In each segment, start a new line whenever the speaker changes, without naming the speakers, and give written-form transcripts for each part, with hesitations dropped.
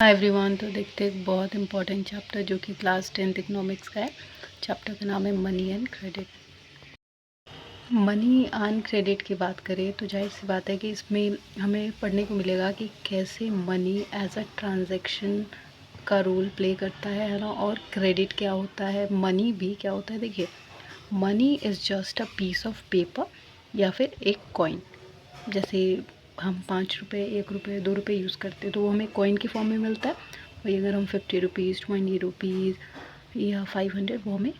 Hi everyone. तो देखते हैं एक बहुत इंपॉर्टेंट चैप्टर जो कि क्लास 10th इकोनॉमिक्स का है। चैप्टर का नाम है money and credit. Money and credit की बात करें तो जाहिर सी बात है कि इसमें हमें पढ़ने को मिलेगा कि कैसे मनी एज अ ट्रांजैक्शन का रोल प्ले करता है ना, और क्रेडिट क्या होता है, मनी भी क्या होता है। देखिए, money is just a piece of paper या फिर एक कॉइन। जैसे हम 5 रुपये, 1 रुपये, 2 रुपये यूज़ करते हैं तो वो हमें कॉइन की फॉर्म में मिलता है। वही अगर हम 50 रुपीज़, 20 रुपीज़ या 500, वो हमें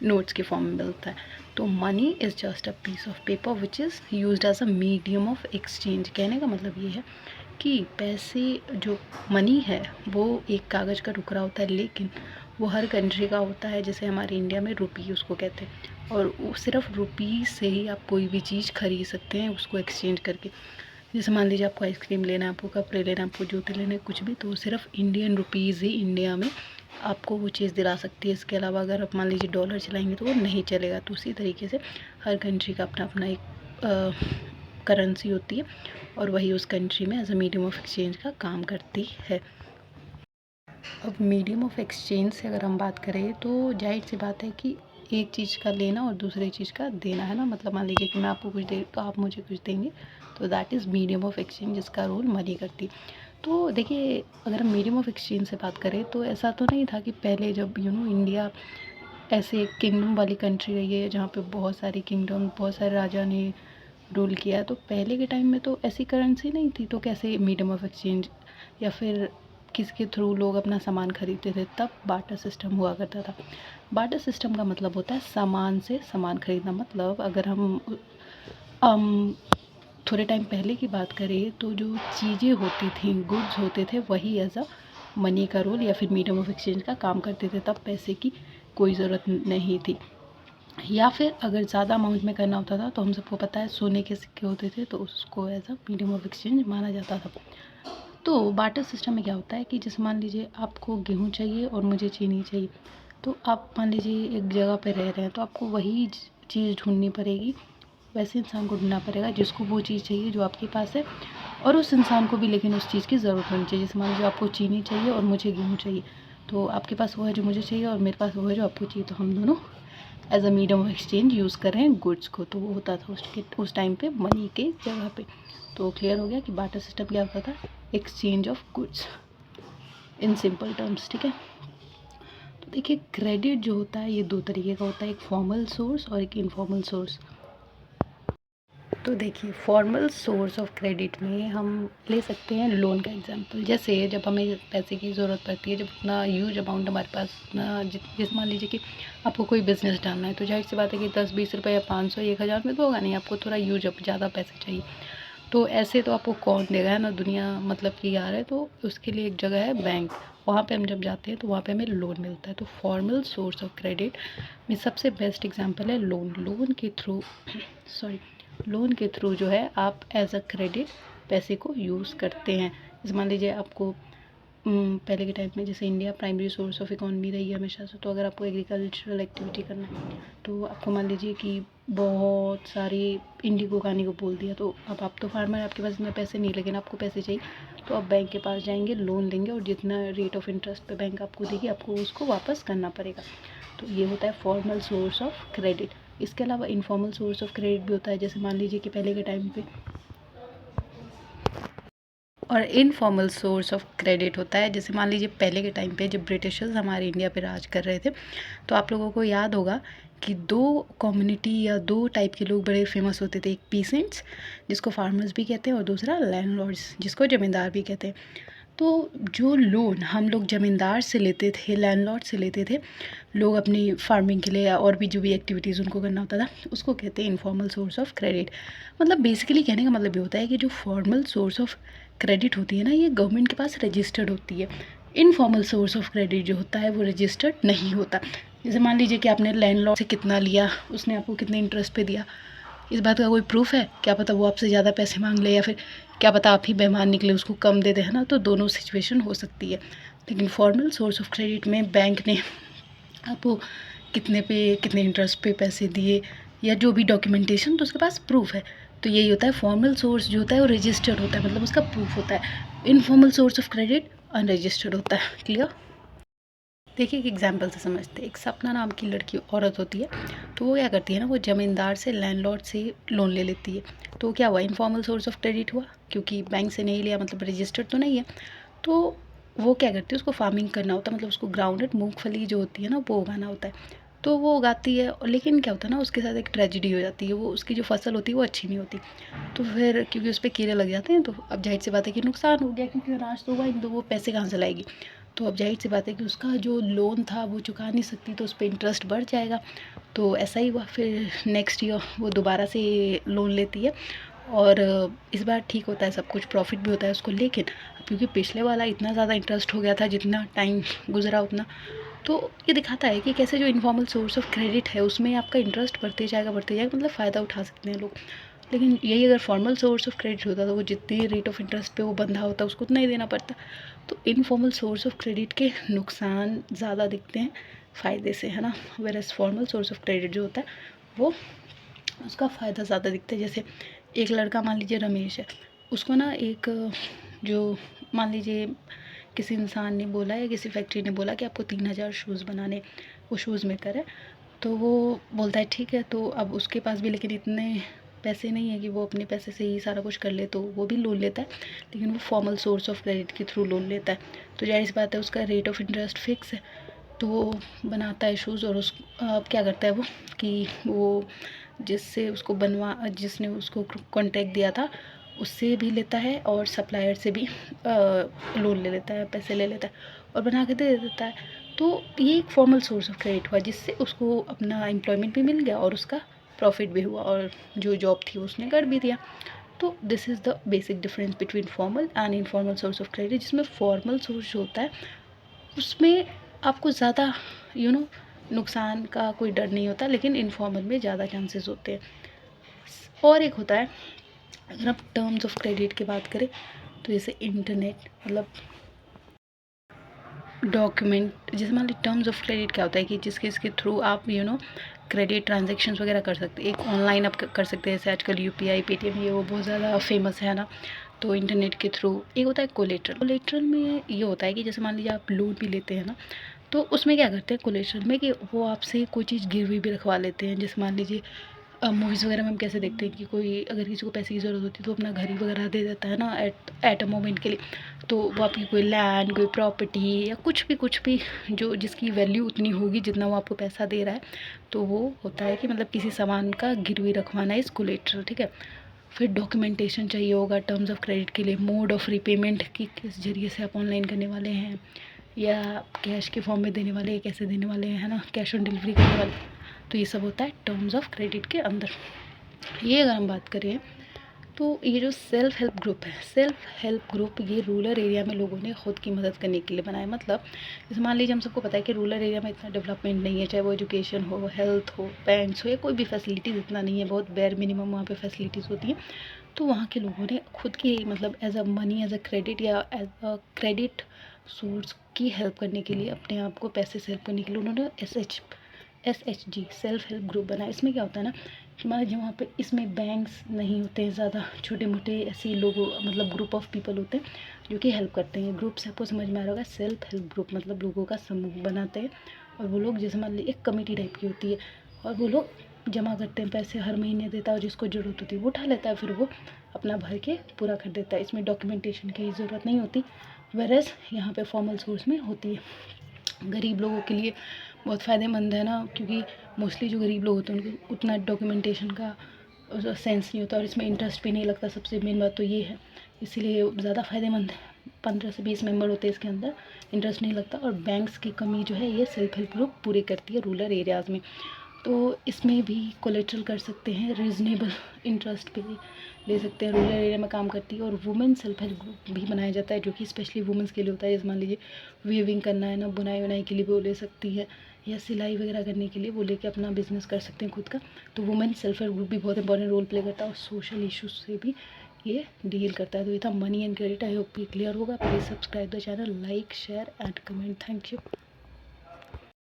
नोट्स की फॉर्म में मिलता है। तो money is just a piece of paper which is used as a medium of exchange. कहने का मतलब ये है कि पैसे, जो मनी है वो एक कागज़ का टुकड़ा होता है, लेकिन वो हर कंट्री का होता है। जैसे हमारे इंडिया में रुपी उसको कहते हैं, और सिर्फ रुपी से ही आप कोई भी चीज़ खरीद सकते हैं उसको एक्सचेंज करके। जैसे मान लीजिए आपको आइसक्रीम लेना है, आपको कपड़े लेना है, आपको जूते लेने हैं, कुछ भी, तो सिर्फ इंडियन रुपीज़ ही इंडिया में आपको वो चीज़ दिला सकती है। इसके अलावा अगर आप मान लीजिए डॉलर चलाएंगे तो वो नहीं चलेगा। तो उसी तरीके से हर कंट्री का अपना अपना एक करेंसी होती है, और वही उस कंट्री में as a medium of exchange का काम करती है। अब मीडियम ऑफ एक्सचेंज से अगर हम बात करें तो जाहिर सी बात है कि एक चीज़ का लेना और दूसरी चीज़ का देना है ना। मतलब मान लीजिए कि मैं आपको कुछ दे तो आप मुझे कुछ देंगे, तो that is medium of exchange, जिसका रोल मनी करती। तो देखिए, अगर हम मीडियम ऑफ एक्सचेंज से बात करें तो ऐसा तो नहीं था कि पहले जब इंडिया ऐसे एक किंगडम वाली कंट्री रही है जहाँ पे बहुत सारी किंगडम, बहुत सारे राजा ने रूल किया। तो पहले के टाइम में तो ऐसी करेंसी नहीं थी, तो कैसे मीडियम ऑफ एक्सचेंज, या फिर किसके थ्रू लोग अपना सामान खरीदते थे। तब बाटर सिस्टम हुआ करता था। बाटर सिस्टम का मतलब होता है सामान से सामान खरीदना। मतलब अगर हम थोड़े टाइम पहले की बात करें तो जो चीज़ें होती थी, गुड्स होते थे, वही एज अ मनी का रोल या फिर मीडियम ऑफ एक्सचेंज का काम करते थे। तब पैसे की कोई ज़रूरत नहीं थी। या फिर अगर ज़्यादा अमाउंट में करना होता था तो हम सबको पता है सोने के सिक्के होते थे, तो उसको as a medium of exchange माना जाता था। तो बाटर सिस्टम में क्या होता है कि जैसे मान लीजिए आपको गेहूँ चाहिए और मुझे चीनी चाहिए, तो आप मान लीजिए एक जगह पे रह रहे हैं, तो आपको वही चीज़ ढूंढनी पड़ेगी। वैसे इंसान को ढूंढना पड़ेगा जिसको वो चीज़ चाहिए जो आपके पास है, और उस इंसान को भी लेकिन उस चीज़ की ज़रूरत होनी चाहिए। जैसे मान लीजिए आपको चीनी चाहिए और मुझे गेहूँ चाहिए, तो आपके पास वो है जो मुझे चाहिए और मेरे पास वो है जो आपको चाहिए, तो हम दोनों as a medium of exchange use कर रहे हैं गुड्स को। तो वो होता था उस टाइम पे मनी के जगह पे। तो क्लियर हो गया कि बाटर सिस्टम क्या होता था, exchange of goods in simple terms. ठीक है। तो देखिए, क्रेडिट जो होता है ये दो तरीके का होता है, एक फॉर्मल सोर्स और एक इनफॉर्मल सोर्स। तो देखिए, फॉर्मल सोर्स ऑफ क्रेडिट में हम ले सकते हैं लोन का एग्जांपल। जैसे जब हमें पैसे की ज़रूरत पड़ती है, जब उतना ह्यूज अमाउंट हमारे पास ना, जैसे मान लीजिए कि आपको कोई बिज़नेस डालना है, तो जाहिर सी बात है कि 10-20 रुपये या 500 1,000 में तो होगा नहीं, आपको थोड़ा ह्यूज ज़्यादा पैसे चाहिए। तो ऐसे तो आपको कौन देगा, है ना। दुनिया मतलब कि यार है, तो उसके लिए एक जगह है बैंक। वहाँ पे हम जब जाते हैं तो वहाँ पे हमें लोन मिलता है। तो फॉर्मल सोर्स ऑफ क्रेडिट में सबसे बेस्ट एग्जांपल है लोन। लोन के थ्रू सॉरी लोन के थ्रू जो है आप एज अ क्रेडिट पैसे को यूज़ करते हैं। जैसे मान लीजिए आपको पहले के टाइम में, जैसे India primary source of economy रही है हमेशा से, तो अगर आपको एग्रीकल्चरल एक्टिविटी करना है तो आपको मान लीजिए कि बहुत सारी इंडिगो उगाने को बोल दिया, तो अब आप तो फार्मर, आपके पास इतने पैसे नहीं, लेकिन आपको पैसे चाहिए, तो आप बैंक के पास जाएंगे, लोन लेंगे, और जितना रेट ऑफ इंटरेस्ट पे बैंक आपको देगी आपको उसको वापस करना पड़ेगा। तो ये होता है फॉर्मल सोर्स ऑफ क्रेडिट। इसके अलावा इनफॉर्मल सोर्स ऑफ क्रेडिट भी होता है। जैसे मान लीजिए कि पहले के टाइम पे, और इनफॉर्मल सोर्स ऑफ क्रेडिट होता है, जैसे मान लीजिए पहले के टाइम पे जब ब्रिटिशर्स हमारे इंडिया पे राज कर रहे थे, तो आप लोगों को याद होगा कि दो कम्युनिटी या दो टाइप के लोग बड़े फेमस होते थे। एक पीसेंट्स, जिसको फार्मर्स भी कहते हैं, और दूसरा लैंडलॉर्ड्स, जिसको ज़मींदार भी कहते हैं। तो जो लोन हम लोग ज़मींदार से लेते थे, लैंडलॉर्ड से लेते थे, लोग अपनी फार्मिंग के लिए या और भी जो भी एक्टिविटीज़ उनको करना होता था, उसको कहते हैं इनफॉर्मल सोर्स ऑफ क्रेडिट। मतलब बेसिकली कहने का मतलब ये होता है कि जो फॉर्मल सोर्स ऑफ क्रेडिट होती है ना, ये गवर्नमेंट के पास रजिस्टर्ड होती है। इनफॉर्मल सोर्स ऑफ क्रेडिट जो होता है वो रजिस्टर्ड नहीं होता। जैसे मान लीजिए कि आपने लैंडलॉर्ड से कितना लिया, उसने आपको कितने इंटरेस्ट पे दिया, इस बात का कोई प्रूफ है? क्या पता वो आपसे ज़्यादा पैसे मांग ले, या फिर क्या पता आप ही बेईमान निकले, उसको कम दे दे, है ना। तो दोनों सिचुएशन हो सकती है। लेकिन फॉर्मल सोर्स ऑफ क्रेडिट में बैंक ने आपको कितने पे कितने इंटरेस्ट पे पैसे दिए, या जो भी डॉक्यूमेंटेशन, तो उसके पास प्रूफ है। तो यही होता है, फॉर्मल सोर्स जो होता है वो रजिस्टर्ड होता है, मतलब उसका प्रूफ होता है। Informal source of credit unregistered होता है। क्लियर? देखिए एक एग्जाम्पल से समझते हैं। एक सपना नाम की लड़की औरत होती है, तो वो क्या करती है ना, वो ज़मींदार से लैंडलॉर्ड से लोन ले लेती है। तो क्या हुआ, इनफॉर्मल सोर्स ऑफ क्रेडिट हुआ, क्योंकि बैंक से नहीं लिया मतलब रजिस्टर्ड तो नहीं है। तो वो क्या करती है, उसको फार्मिंग करना होता है, मतलब उसको ग्राउंडेड मूंगफली जो होती है ना वो उगाना होता है। तो वो उगाती है, लेकिन क्या होता है ना, उसके साथ एक ट्रेजिडी हो जाती है, वो उसकी जो फसल होती है वो अच्छी नहीं होती। तो फिर क्योंकि उस पर कीड़े लग जाते हैं, तो अब जाहिर सी बात है कि नुकसान हो गया, क्योंकि अनाज तो हुआ ही नहीं, तो वो पैसे कहाँ से लाएगी। तो अब जाहिर सी बात है कि उसका जो लोन था वो चुका नहीं सकती, तो उस पर इंटरेस्ट बढ़ जाएगा। तो ऐसा ही हुआ, फिर नेक्स्ट ईयर वो दोबारा से लोन लेती है, और इस बार ठीक होता है, सब कुछ प्रॉफिट भी होता है उसको। लेकिन क्योंकि पिछले वाला इतना ज़्यादा इंटरेस्ट हो गया था, जितना टाइम गुजरा उतना, तो ये दिखाता है कि कैसे जो इनफॉर्मल सोर्स ऑफ क्रेडिट है उसमें आपका इंटरेस्ट बढ़ते जाएगा, मतलब फ़ायदा उठा सकते हैं लोग। लेकिन यही अगर फॉर्मल सोर्स ऑफ क्रेडिट होता तो वो जितनी रेट ऑफ इंटरेस्ट पे वो बंधा होता उसको उतना ही देना पड़ता। तो इनफॉर्मल सोर्स ऑफ क्रेडिट के नुकसान ज़्यादा दिखते हैं फ़ायदे से, है ना। वेरएज़ फॉर्मल सोर्स ऑफ क्रेडिट जो होता है वो उसका फ़ायदा ज़्यादा दिखता है। जैसे एक लड़का मान लीजिए रमेश है, उसको ना एक जो मान लीजिए किसी इंसान ने बोला या किसी फैक्ट्री ने बोला कि आपको 3000 शूज़ बनाने, वो शूज़ मेकर है। तो वो बोलता है ठीक है, तो अब उसके पास भी लेकिन इतने पैसे नहीं है कि वो अपने पैसे से ही सारा कुछ कर ले, तो वो भी लोन लेता है, लेकिन वो फॉर्मल सोर्स ऑफ क्रेडिट के थ्रू लोन लेता है। तो जाहिर सी बात है उसका रेट ऑफ इंटरेस्ट फिक्स है, तो वो बनाता है शूज़, और उस अब क्या करता है वो कि वो जिससे उसको जिसने उसको कॉन्ट्रैक्ट दिया था उससे भी लेता है, और सप्लायर से भी लोन ले लेता है, पैसे ले लेता है और बना के दे देता है। तो ये एक फॉर्मल सोर्स ऑफ क्रेडिट हुआ, जिससे उसको अपना एम्प्लॉयमेंट भी मिल गया और उसका प्रॉफिट भी हुआ, और जो जॉब थी उसने कर भी दिया। तो this is the basic difference between formal and informal source of credit, जिसमें फॉर्मल सोर्स होता है उसमें आपको ज़्यादा नुकसान का कोई डर नहीं होता, लेकिन इनफॉर्मल में ज़्यादा चांसेस होते हैं। और एक होता है, अगर आप टर्म्स ऑफ क्रेडिट की बात करें, तो जैसे इंटरनेट मतलब डॉक्यूमेंट, जैसे मान लीजिए टर्म्स ऑफ क्रेडिट क्या होता है कि जिसके थ्रू आप क्रेडिट ट्रांजेक्शन्स वगैरह कर सकते हैं। एक ऑनलाइन आप कर सकते हैं, जैसे आजकल यूपीआई पेटीएम ये वो बहुत ज़्यादा फेमस है ना। तो इंटरनेट के थ्रू एक होता है कोलेट्रल में ये होता है कि जैसे मान लीजिए आप लोन भी लेते हैं ना, तो उसमें क्या करते हैं कोलेट्रल में कि वो आपसे कोई चीज़ गिरवी भी रखवा लेते हैं। जैसे मान लीजिए मूवीज़ वगैरह में हम कैसे देखते हैं कि कोई अगर किसी को पैसे की ज़रूरत होती है तो अपना घर ही वगैरह दे देता है ना एट अ मोमेंट के लिए। तो वो आपकी कोई लैंड, कोई प्रॉपर्टी या कुछ भी जो जिसकी वैल्यू उतनी होगी जितना वो आपको पैसा दे रहा है, तो वो होता है कि मतलब किसी सामान का गिरवी रखवाना इज़ कोलेट्रल, ठीक है। फिर डॉक्यूमेंटेशन चाहिए होगा टर्म्स ऑफ क्रेडिट के लिए, मोड ऑफ रीपेमेंट की किस ज़रिए से आप ऑनलाइन करने वाले हैं या कैश के फॉर्म में देने वाले हैं, कैसे देने वाले हैं, है ना, कैश ऑन डिलीवरी करने वाले। तो ये सब होता है टर्म्स ऑफ क्रेडिट के अंदर। ये अगर हम बात करें तो ये जो सेल्फ हेल्प ग्रुप ये रूरल एरिया में लोगों ने खुद की मदद करने के लिए बनाया। मतलब जैसे मान लीजिए हम सबको पता है कि रूरल एरिया में इतना डेवलपमेंट नहीं है, चाहे वो एजुकेशन हो, हेल्थ हो, बैंक्स हो या कोई भी फैसिलिटीज़ इतना नहीं है, बहुत बेयर मिनिमम वहाँ पे फैसिलिटीज़ होती हैं। तो वहाँ के लोगों ने खुद की मतलब as a money, as a credit या एज अ क्रेडिट सोर्स की हेल्प करने के लिए, अपने आप को पैसे से हेल्प करने के लिए उन्होंने SHG सेल्फ हेल्प ग्रुप बनाया। इसमें क्या होता है ना कि मान लीजिए वहाँ पे इसमें बैंक्स नहीं होते हैं ज़्यादा, छोटे मोटे ऐसे लोग मतलब ग्रुप ऑफ पीपल होते हैं जो कि हेल्प करते हैं। ग्रुप से आपको समझ में आ रहा होगा, सेल्फ हेल्प ग्रुप मतलब लोगों का समूह बनाते हैं, और वो लोग जैसे मान लीजिए एक कमेटी टाइप की होती है, और वो लोग जमा करते हैं पैसे, हर महीने देता है, और जिसको ज़रूरत होती है वो उठा लेता है, फिर वो अपना भर के पूरा कर देता है। इसमें डॉक्यूमेंटेशन की ज़रूरत नहीं होती, वेरएज़ यहाँ पे फॉर्मल सोर्स में होती है। गरीब लोगों के लिए बहुत फ़ायदेमंद है ना, क्योंकि मोस्टली जो गरीब लोग होते हैं उनको उतना डॉक्यूमेंटेशन का सेंस नहीं होता, और इसमें इंटरेस्ट भी नहीं लगता। सबसे मेन बात तो ये है, इसीलिए ज़्यादा फ़ायदेमंद है। 15 से 20 मेंबर होते हैं इसके अंदर, इंटरेस्ट नहीं लगता, और बैंक्स की कमी जो है ये सेल्फ हेल्प ग्रुप पूरी करती है रूरल एरियाज़ में। तो इसमें भी कोलेट्रल कर सकते हैं, रीज़नेबल इंटरेस्ट पे ले सकते हैं, रूरल एरिया में काम करती है। और वुमेन सेल्फ हेल्प ग्रुप भी बनाया जाता है, जो कि स्पेशली वुमेंस के लिए होता है। जैसे मान लीजिए वीविंग करना है ना, बुनाई वुनाई के लिए वो ले सकती है, या सिलाई वगैरह करने के लिए वो लेके अपना बिजनेस कर सकते हैं खुद का। तो वुमेन सेल्फ हेल्प ग्रुप भी बहुत इंपॉर्टेंट रोल प्ले करता है, और सोशल इशूज़ से भी ये डील करता है। तो ये था money and credit. I hope ये क्लियर होगा। Please subscribe the channel, like share and comment. Thank you.